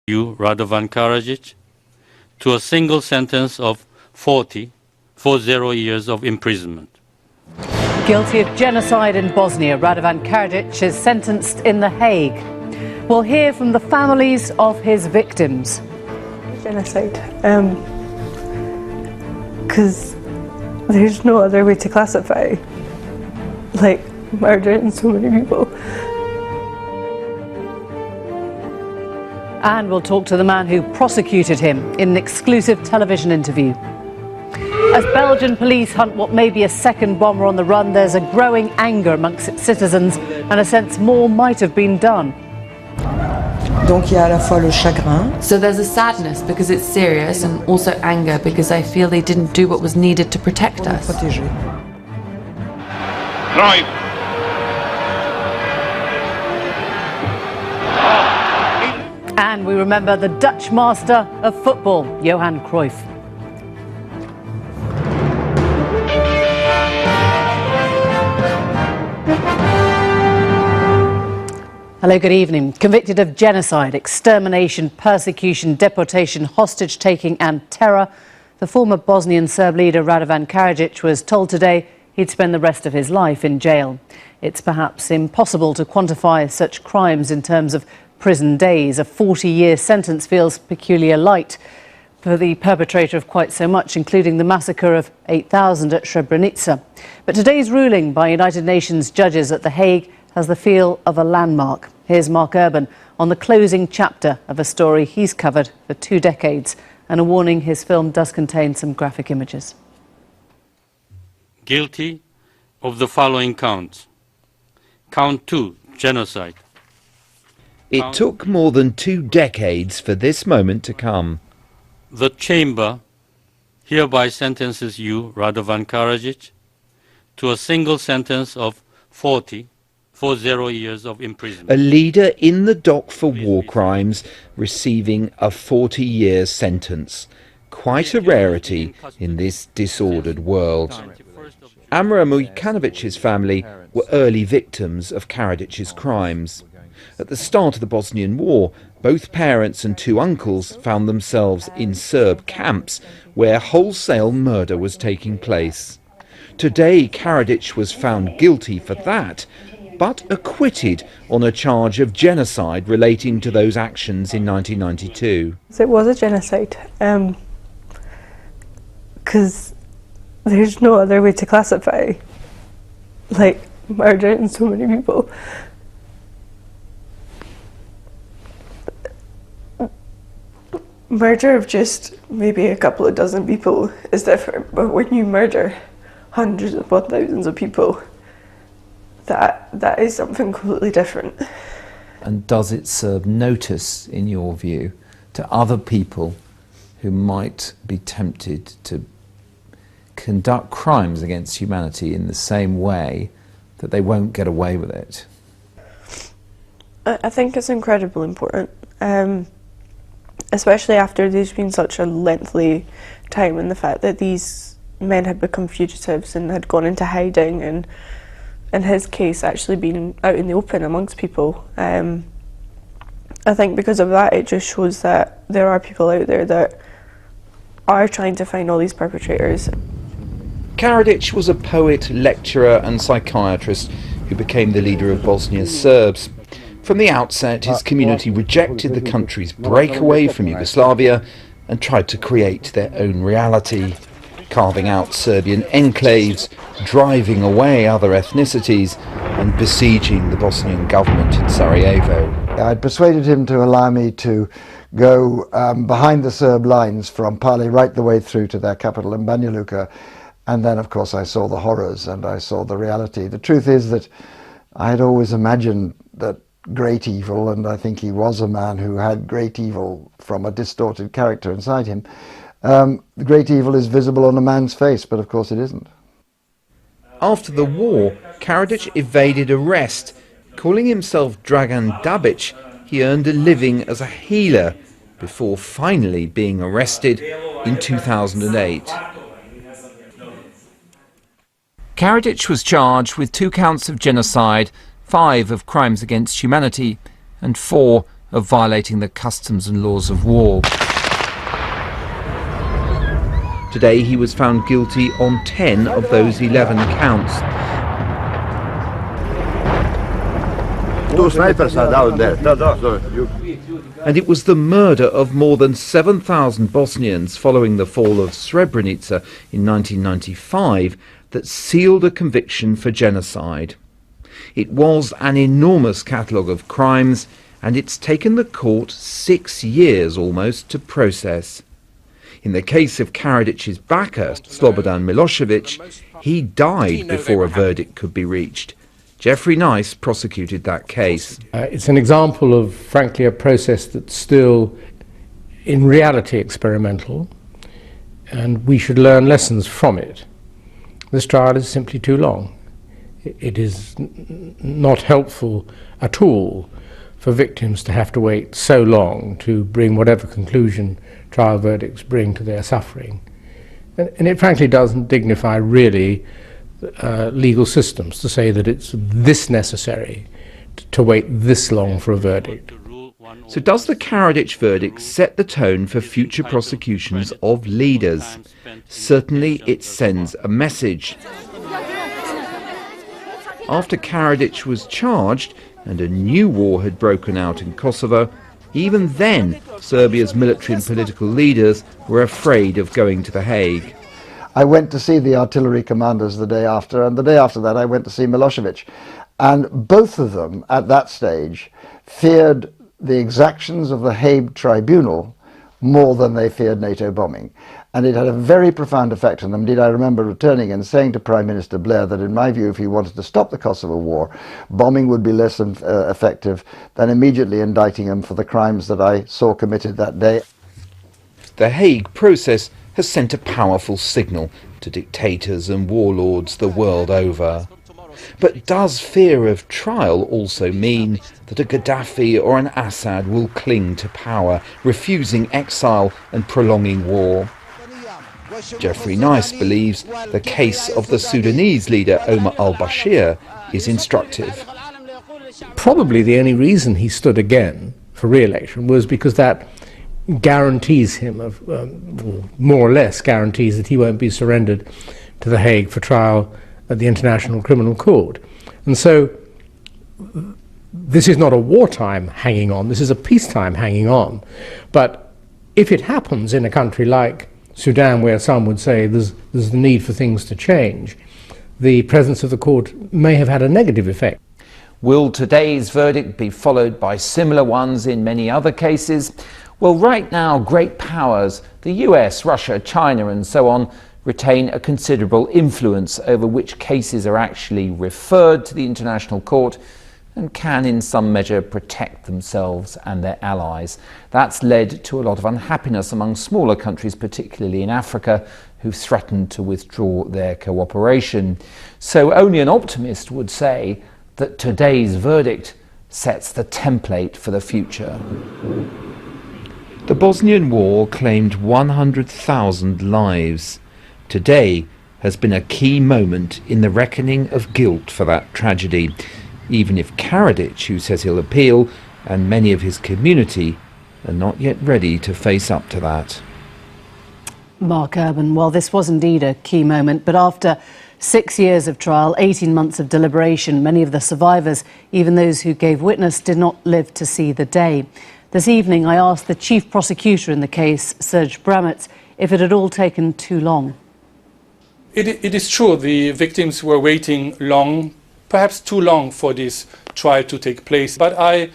you, Radovan Karadzic, to a single sentence of 40 years of imprisonment. Guilty of genocide in Bosnia, Radovan Karadzic is sentenced in The Hague. We'll hear from the families of his victims. Genocide, because there's no other way to classify, like, murdering so many people. And we'll talk to the man who prosecuted him in an exclusive television interview. As Belgian police hunt what may be a second bomber on the run, there's a growing anger amongst its citizens and a sense more might have been done. Donc il y a à la fois le chagrin. So there's a sadness because it's serious, and also anger because I feel they didn't do what was needed to protect us. Drive. And we remember the Dutch master of football, Johan Cruyff. Hello, good evening. Convicted of genocide, extermination, persecution, deportation, hostage-taking and terror, the former Bosnian Serb leader Radovan Karadzic was told today he'd spend the rest of his life in jail. It's perhaps impossible to quantify such crimes in terms of prison days. A 40-year sentence feels peculiar light for the perpetrator of quite so much, including the massacre of 8,000 at Srebrenica. But today's ruling by United Nations judges at The Hague has the feel of a landmark. Here's Mark Urban on the closing chapter of a story he's covered for 2 decades, and a warning his film does contain some graphic images. Guilty of the following counts. Count 2, genocide. It took more than 2 decades for this moment to come. The chamber hereby sentences you, Radovan Karadzic, to a single sentence of 40 years of imprisonment. A leader in the dock for war crimes receiving a 40-year sentence. Quite a rarity in this disordered world. Amra Mujkanovic's family were early victims of Karadzic's crimes. At the start of the Bosnian War, both parents and 2 uncles found themselves in Serb camps where wholesale murder was taking place. Today, Karadzic was found guilty for that, but acquitted on a charge of genocide relating to those actions in 1992. It was a genocide, because there's no other way to classify, like, murdering so many people. Murder of just maybe a couple of dozen people is different, but when you murder hundreds upon thousands of people, that is something completely different. And does it serve notice, in your view, to other people who might be tempted to conduct crimes against humanity in the same way, that they won't get away with it? I think it's incredibly important, especially after there's been such a lengthy time, and the fact that these men had become fugitives and had gone into hiding, and in his case actually been out in the open amongst people. I think because of that, it just shows that there are people out there that are trying to find all these perpetrators. Karadzic was a poet, lecturer and psychiatrist who became the leader of Bosnia's Serbs. From the outset, his community rejected the country's breakaway from Yugoslavia and tried to create their own reality, carving out Serbian enclaves, driving away other ethnicities and besieging the Bosnian government in Sarajevo. I'd persuaded him to allow me to go behind the Serb lines from Pali right the way through to their capital in Banja Luka, and then of course I saw the horrors and I saw the reality. The truth is that I had always imagined that great evil, and I think he was a man who had great evil from a distorted character inside him. The great evil is visible on a man's face, but of course it isn't. After the war, Karadzic evaded arrest. Calling himself Dragan Dabic, he earned a living as a healer before finally being arrested in 2008. Karadzic was charged with 2 counts of genocide, 5 of crimes against humanity, and 4 of violating the customs and laws of war. Today he was found guilty on 10 of those 11 counts. Two snipers are down there. And it was the murder of more than 7,000 Bosnians following the fall of Srebrenica in 1995 that sealed a conviction for genocide. It was an enormous catalogue of crimes, and it's taken the court 6 years almost to process. In the case of Karadic's backer, Slobodan Milosevic, he died before a verdict could be reached. Geoffrey prosecuted that case. It's an example of, frankly, a process that's still, in reality, experimental, and we should learn lessons from it. This trial is simply too long. It is not helpful at all for victims to have to wait so long to bring whatever conclusion trial verdicts bring to their suffering. And it frankly doesn't dignify really legal systems to say that it's this necessary to wait this long for a verdict. So does the Karadzic verdict set the tone for future prosecutions of leaders? Certainly it sends a message. After Karadzic was charged and a new war had broken out in Kosovo, even then Serbia's military and political leaders were afraid of going to The Hague. I went to see the artillery commanders the day after, and the day after that I went to see Milosevic. And both of them, at that stage, feared the exactions of the Hague Tribunal more than they feared NATO bombing. And it had a very profound effect on them. Indeed, I remember returning and saying to Prime Minister Blair that in my view, if he wanted to stop the Kosovo war, bombing would be less effective than immediately indicting him for the crimes that I saw committed that day. The Hague process has sent a powerful signal to dictators and warlords the world over. But does fear of trial also mean that a Gaddafi or an Assad will cling to power, refusing exile and prolonging war? Geoffrey believes the case of the Sudanese leader Omar al-Bashir is instructive. Probably the only reason he stood again for re-election was because that guarantees him, more or less guarantees, that he won't be surrendered to The Hague for trial at the International Criminal Court. And so this is not a wartime hanging on, this is a peacetime hanging on. But if it happens in a country like Sudan, where some would say there's the need for things to change, the presence of the court may have had a negative effect. Will today's verdict be followed by similar ones in many other cases? Well, right now, great powers, the US, Russia, China, and so on, retain a considerable influence over which cases are actually referred to the International Court and can, in some measure, protect themselves and their allies. That's led to a lot of unhappiness among smaller countries, particularly in Africa, who've threatened to withdraw their cooperation. So only an optimist would say that today's verdict sets the template for the future. The Bosnian War claimed 100,000 lives. Today has been a key moment in the reckoning of guilt for that tragedy, even if Karadzic, who says he'll appeal, and many of his community are not yet ready to face up to that. Mark Urban, well, this was indeed a key moment, but after 6 years of trial, 18 months of deliberation, many of the survivors, even those who gave witness, did not live to see the day. This evening, I asked the chief prosecutor in the case, Serge Brammertz, if it had all taken too long. It is true, the victims were waiting long, perhaps too long, for this trial to take place. But I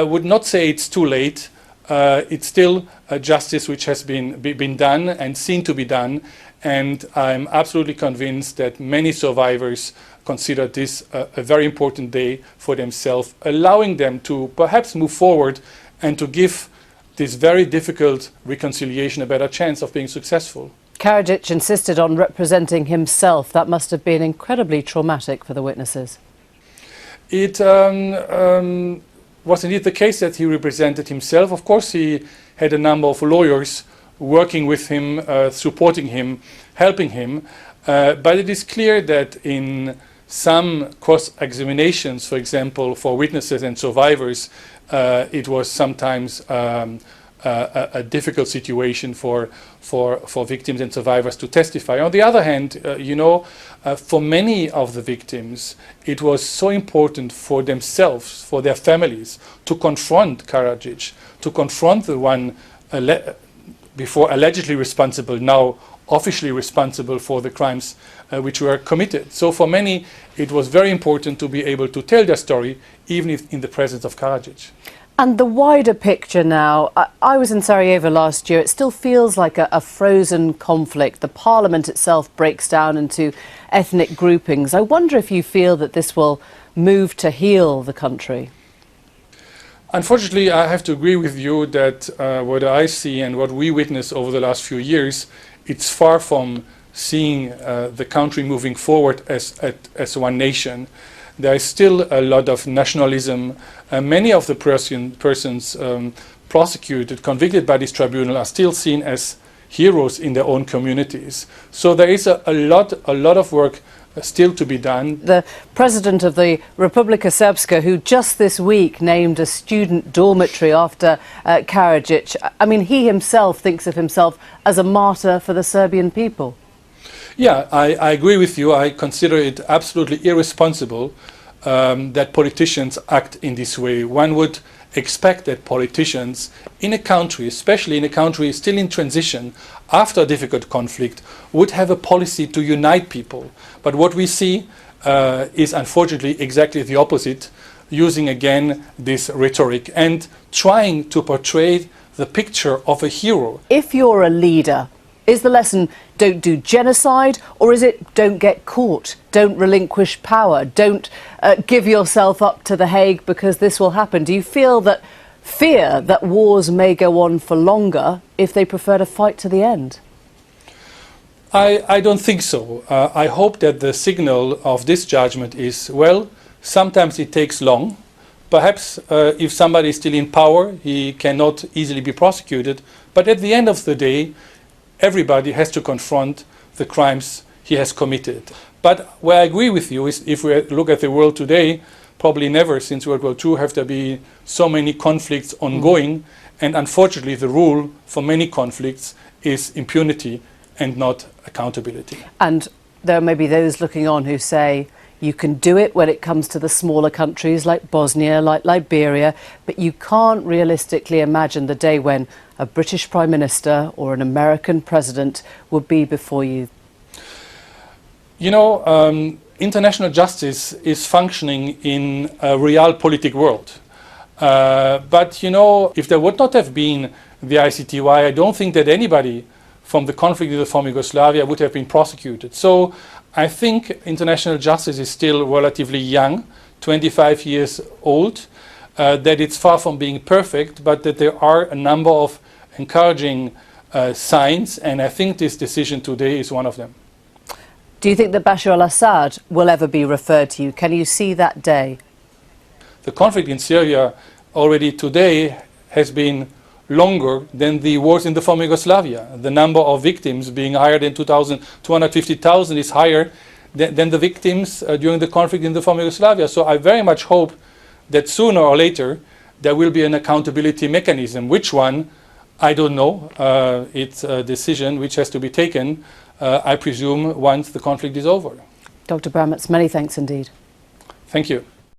would not say it's too late. It's still a justice which has been done and seen to be done. And I'm absolutely convinced that many survivors consider this a very important day for themselves, allowing them to perhaps move forward and to give this very difficult reconciliation a better chance of being successful. Karadzic insisted on representing himself. That must have been incredibly traumatic for the witnesses. It was indeed the case that he represented himself. Of course, he had a number of lawyers working with him, supporting him, helping him. But it is clear that in some cross-examinations, for example, for witnesses and survivors, it was sometimes a difficult situation for victims and survivors to testify. On the other hand, for many of the victims, it was so important for themselves, for their families, to confront Karadzic, to confront the one before allegedly responsible, now officially responsible for the crimes which were committed. So for many, it was very important to be able to tell their story, even if in the presence of Karadzic. And the wider picture now, I was in Sarajevo last year, it still feels like a frozen conflict. The parliament itself breaks down into ethnic groupings. I wonder if you feel that this will move to heal the country. Unfortunately, I have to agree with you that what I see and what we witnessed over the last few years, it's far from seeing the country moving forward as one nation. There is still a lot of nationalism. Many of the persons prosecuted, convicted by this tribunal, are still seen as heroes in their own communities. So there is a lot of work still to be done. The president of the Republika Srpska, who just this week named a student dormitory after Karadzic, I mean, he himself thinks of himself as a martyr for the Serbian people. Yeah, I agree with you. I consider it absolutely irresponsible that politicians act in this way. One would expect that politicians in a country, especially in a country still in transition after a difficult conflict, would have a policy to unite people. But what we see is unfortunately exactly the opposite, using again this rhetoric and trying to portray the picture of a hero. If you're a leader, is the lesson don't do genocide, or is it don't get caught, don't relinquish power, don't give yourself up to The Hague because this will happen? Do you feel that fear that wars may go on for longer if they prefer to fight to the end? I don't think so. I hope that the signal of this judgment is, well, sometimes it takes long. Perhaps if somebody is still in power, he cannot easily be prosecuted. But at the end of the day, everybody has to confront the crimes he has committed. But where I agree with you is, if we look at the world today, probably never since World War II have there been so many conflicts ongoing. And unfortunately, the rule for many conflicts is impunity and not accountability. And there may be those looking on who say, you can do it when it comes to the smaller countries like Bosnia, like Liberia, but you can't realistically imagine the day when a British Prime Minister or an American President would be before you. You know, international justice is functioning in a realpolitik world. But, you know, if there would not have been the ICTY, I don't think that anybody from the conflict in the former Yugoslavia would have been prosecuted. So I think international justice is still relatively young, 25 years old, that it's far from being perfect, but that there are a number of encouraging signs, and I think this decision today is one of them. Do you think that Bashar al-Assad will ever be referred to you? Can you see that day? The conflict in Syria already today has been longer than the wars in the former Yugoslavia. The number of victims being higher than 250,000 is higher than the victims during the conflict in the former Yugoslavia. So I very much hope that sooner or later there will be an accountability mechanism. Which one, I don't know. It's a decision which has to be taken, I presume, once the conflict is over. Dr. Brammertz, many thanks indeed. Thank you.